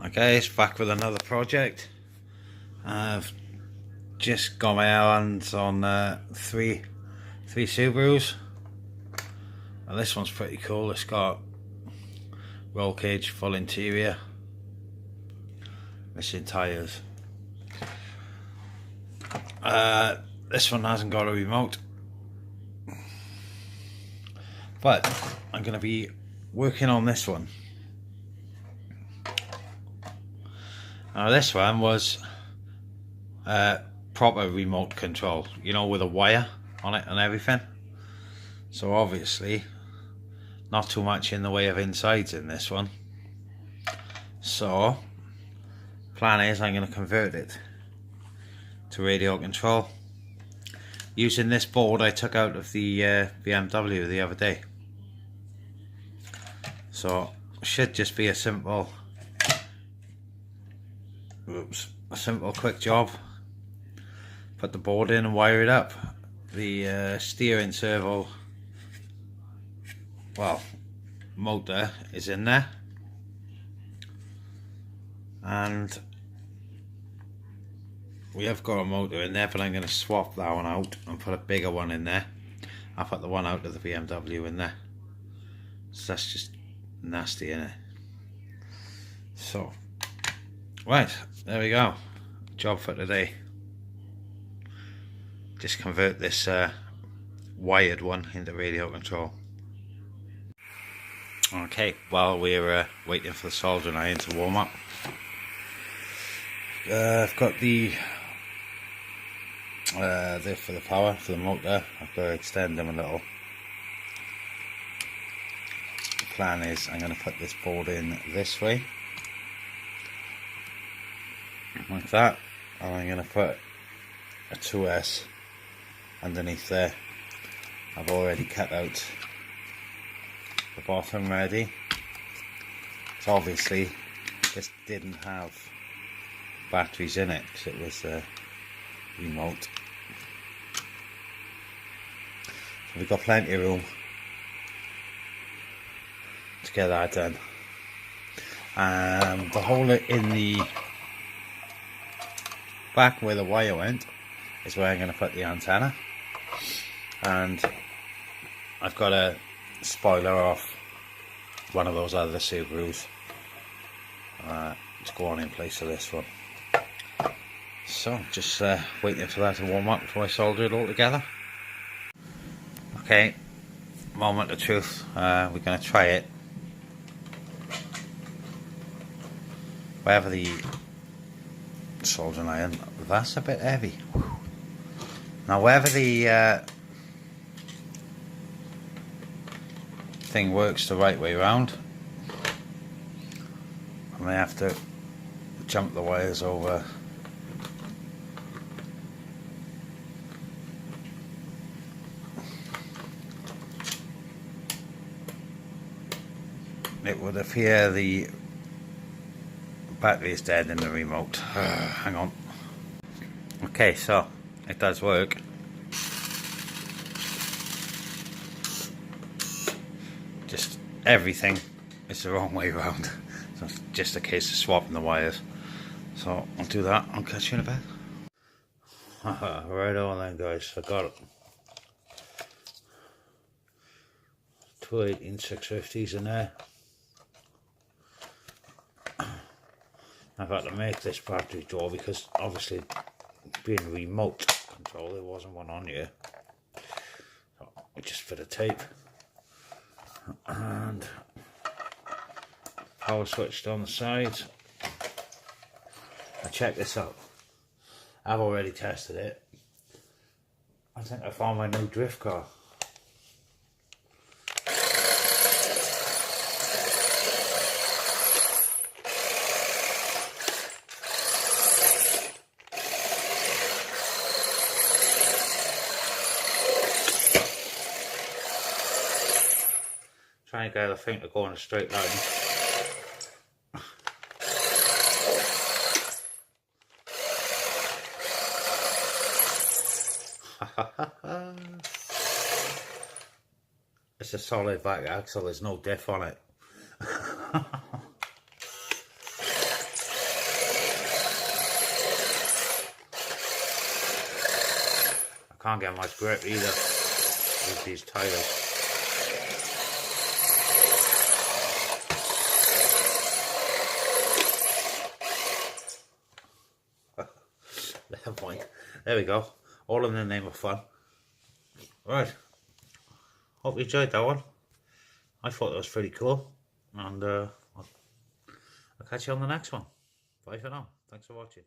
Okay, it's back with another project. I've just got my hands on three Subarus. Now this one's pretty cool. It's got roll cage, full interior, missing tyres. This one hasn't got a remote, but I'm going to be working on this one. Now this one was proper remote control, you know, with a wire on it and everything. So obviously not too much in the way of insides in this one. So plan is I'm going to convert it to radio control using this board I took out of the BMW the other day. So it should just be a simple quick job. Put the board in and wire it up. The steering servo, well, motor is in there, and we have got a motor in there, but I'm going to swap that one out and put a bigger one in there. I'll put the one out of the BMW in there, so that's just nasty, innit? So right, there we go, job for today. Just convert this wired one into radio control. Okay, while we're waiting for the soldering iron to warm up, I've got the there for the power for the motor. I've got to extend them a little. The plan is I'm going to put this board in this way, like that, and I'm going to put a 2S underneath there. I've already cut out the bottom ready. So obviously this didn't have batteries in it because it was remote. So we've got plenty of room to get that done. The hole in the back where the wire went is where I'm going to put the antenna, and I've got a spoiler off one of those other Subarus to go on in place of this one. So just waiting for that to warm up before I solder it all together. Okay, moment of truth, we're going to try it. Wherever the soldering iron, that's a bit heavy. Now wherever the thing works the right way around, I may have to jump the wires over. It would appear the battery is dead in the remote. Hang on. Okay, so it does work. Just everything is the wrong way around. So it's just a case of swapping the wires. So I'll do that. I'll catch you in a bit. Right on then, guys. I got it. 2 18650s in there. I've had to make this battery door because obviously being remote control, there wasn't one on here. So I just fit a tape and power switched on the sides. Now check this out. I've already tested it. I think I found my new drift car. Trying to get the thing to go in a straight line. It's a solid back axle, there's no diff on it. can't get much grip either with these tyres. Never mind. There we go. All in the name of fun. Right. Hope you enjoyed that one. I thought that was pretty cool. And I'll catch you on the next one. Bye for now. Thanks for watching.